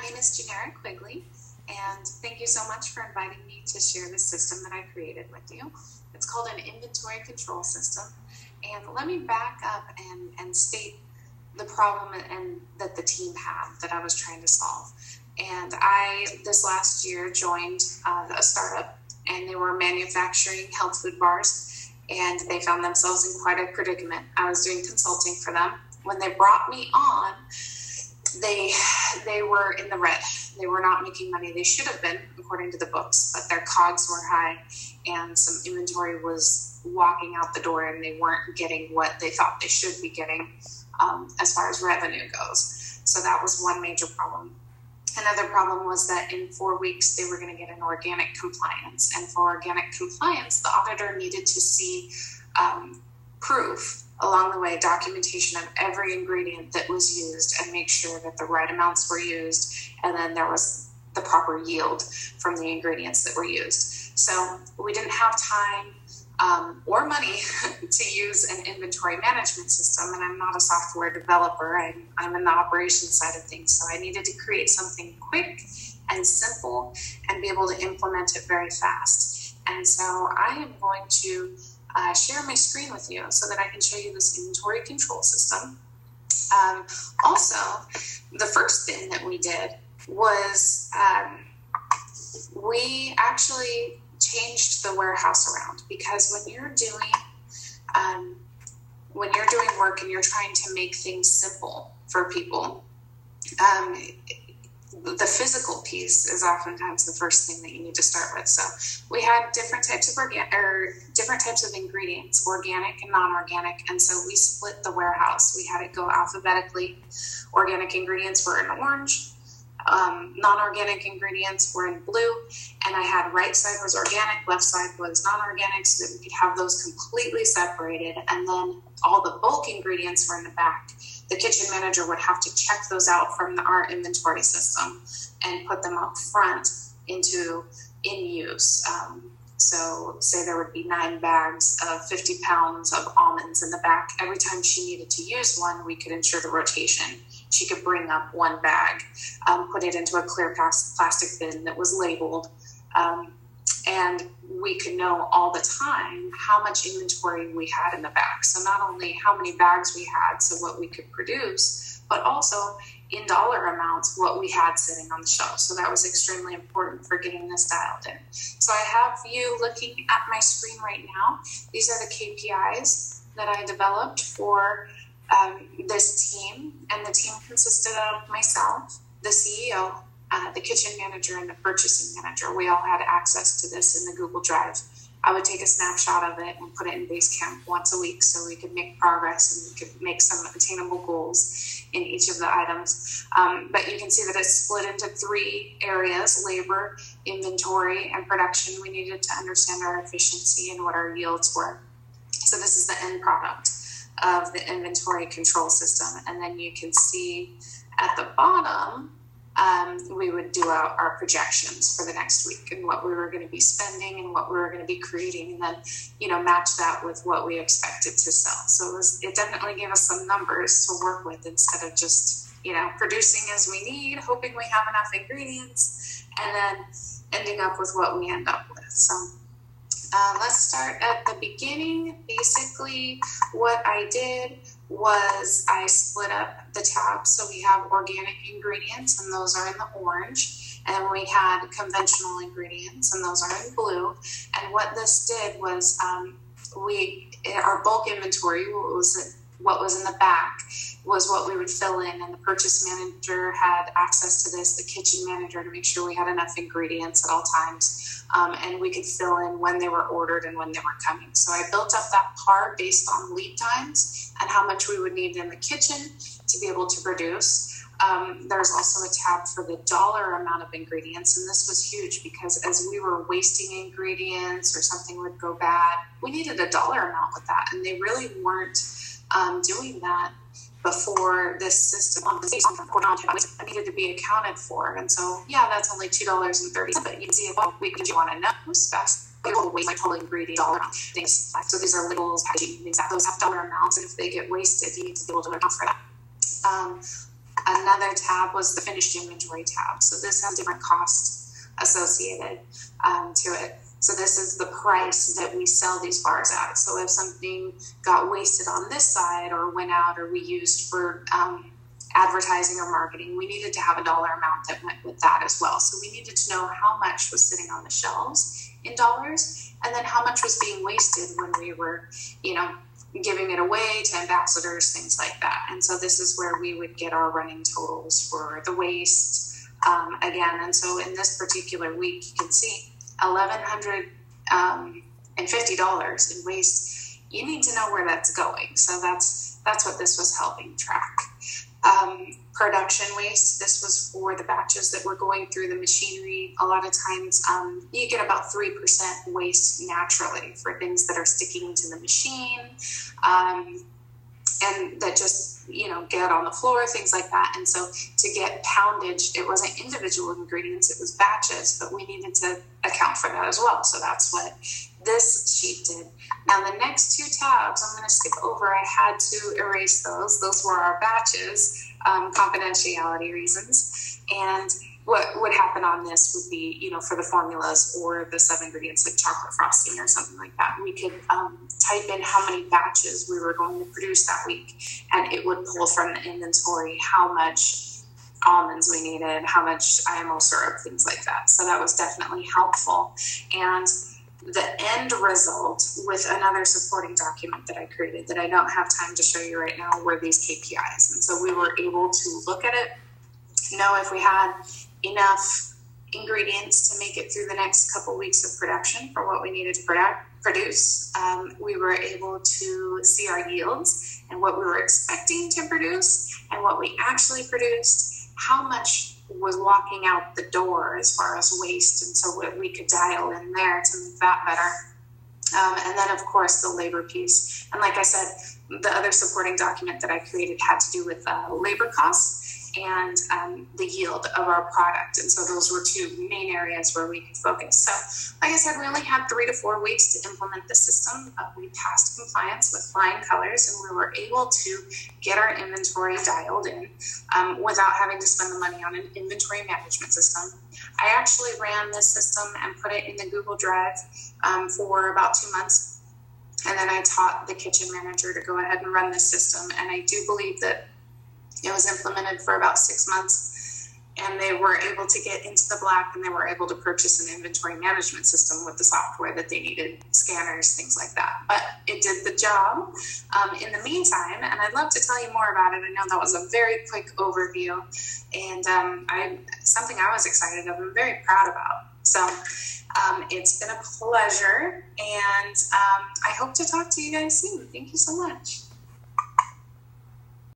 name is Janera Quigley, and thank you so much for inviting me to share this system that I created with you. It's called an inventory control system. And let me back up and state the problem and that the team had that I was trying to solve. And I, this last year, joined a startup, and they were manufacturing health food bars, and they found themselves in quite a predicament. I was doing consulting for them. When they brought me on, they were in the red. They were not making money. They should have been, according to the books, but their COGS were high, and some inventory was walking out the door, and they weren't getting what they thought they should be getting as far as revenue goes. So that was one major problem. Another problem was that in 4 weeks, they were going to get an organic compliance. And for organic compliance, the auditor needed to see proof along the way, documentation of every ingredient that was used, and make sure that the right amounts were used, and then there was the proper yield from the ingredients that were used. So we didn't have time or money to use an inventory management system, and I'm not a software developer. I'm in the operations side of things, so I needed to create something quick and simple and be able to implement it very fast. And so I am going to share my screen with you so that I can show you this inventory control system. Also, the first thing that we did was we actually changed the warehouse around, because when you're doing work and you're trying to make things simple for people, the physical piece is oftentimes the first thing that you need to start with. So we had different types of ingredients, organic and non-organic, and so we split the warehouse. We had it go alphabetically. Organic ingredients were in orange, non-organic ingredients were in blue, and I had right side was organic, left side was non-organic, so that we could have those completely separated. And then all the bulk ingredients were in the back. The kitchen manager would have to check those out from our inventory system and put them up front in use. So say there would be 9 bags of 50 pounds of almonds in the back. Every time she needed to use one, we could ensure the rotation. She could bring up 1 bag, put it into a clear plastic bin that was labeled, and we could know all the time how much inventory we had in the back. So not only how many bags we had, so what we could produce, but also in dollar amounts, what we had sitting on the shelf. So that was extremely important for getting this dialed in. So I have you looking at my screen right now. These are the KPIs that I developed for this team, and the team consisted of myself, the CEO, the kitchen manager, and the purchasing manager. We all had access to this in the Google Drive. I would take a snapshot of it and put it in Basecamp once a week so we could make progress and we could make some attainable goals in each of the items. But you can see that it's split into 3 areas: labor, inventory, and production. We needed to understand our efficiency and what our yields were. So this is the end product of the inventory control system. And then you can see at the bottom, we would do our projections for the next week and what we were going to be spending and what we were going to be creating, and then, match that with what we expected to sell. So it definitely gave us some numbers to work with instead of just, producing as we need, hoping we have enough ingredients, and then ending up with what we end up with. So let's start at the beginning. Basically, what I did was I split up the tabs. So we have organic ingredients, and those are in the orange. And we had conventional ingredients, and those are in blue. And what this did was our bulk inventory, what was in the back, was what we would fill in, and the purchase manager had access to this, the kitchen manager, to make sure we had enough ingredients at all times, and we could fill in when they were ordered and when they were coming. So I built up that part based on lead times and how much we would need in the kitchen to be able to produce. There's also a tab for the dollar amount of ingredients, and this was huge because as we were wasting ingredients or something would go bad, we needed a dollar amount with that, and they really weren't doing that before this system needed to be accounted for. And so, that's only $2.30, but you can see what we could want to know fast. Waste my total ingredient dollar things. So these are labels, packaging, things that those have dollar amounts, and if they get wasted, you need to be able to account for that. Another tab was the finished inventory tab. So this has different costs associated to it. So this is the price that we sell these bars at. So if something got wasted on this side or went out or we used for advertising or marketing, we needed to have a dollar amount that went with that as well. So we needed to know how much was sitting on the shelves in dollars, and then how much was being wasted when we were, giving it away to ambassadors, things like that. And so this is where we would get our running totals for the waste again. And so in this particular week, you can see $1,150 in waste. You need to know where that's going. So that's what this was helping track. Production waste, this was for the batches that were going through the machinery. A lot of times you get about 3% waste naturally for things that are sticking to the machine and that just get on the floor, things like that. And so to get poundage, it wasn't individual ingredients, it was batches, but we needed to account for that as well. So that's what this sheet did. Now the next two tabs, I'm going to skip over. I had to erase those. Those were our batches, confidentiality reasons. And what would happen on this would be, for the formulas or the sub-ingredients like chocolate frosting or something like that, we could type in how many batches we were going to produce that week, and it would pull from the inventory how much almonds we needed, how much IMO syrup, things like that. So that was definitely helpful. And the end result with another supporting document that I created that I don't have time to show you right now were these KPIs. And so we were able to look at it, know if we had enough ingredients to make it through the next couple weeks of production for what we needed to produce. We were able to see our yields and what we were expecting to produce and what we actually produced, how much was walking out the door as far as waste, and so we could dial in there to make that better. And then, of course, the labor piece. And like I said, the other supporting document that I created had to do with labor costs and the yield of our product. And so those were two main areas where we could focus. So like I said, we only had 3 to 4 weeks to implement the system. We passed compliance with flying colors, and we were able to get our inventory dialed in without having to spend the money on an inventory management system. I actually ran this system and put it in the Google Drive for about 2 months. And then I taught the kitchen manager to go ahead and run this system. And I do believe that it was implemented for about 6 months, and they were able to get into the black, and they were able to purchase an inventory management system with the software that they needed, scanners, things like that. But it did the job. In the meantime, and I'd love to tell you more about it. I know that was a very quick overview, and something I was excited of and very proud about. So it's been a pleasure, and I hope to talk to you guys soon. Thank you so much.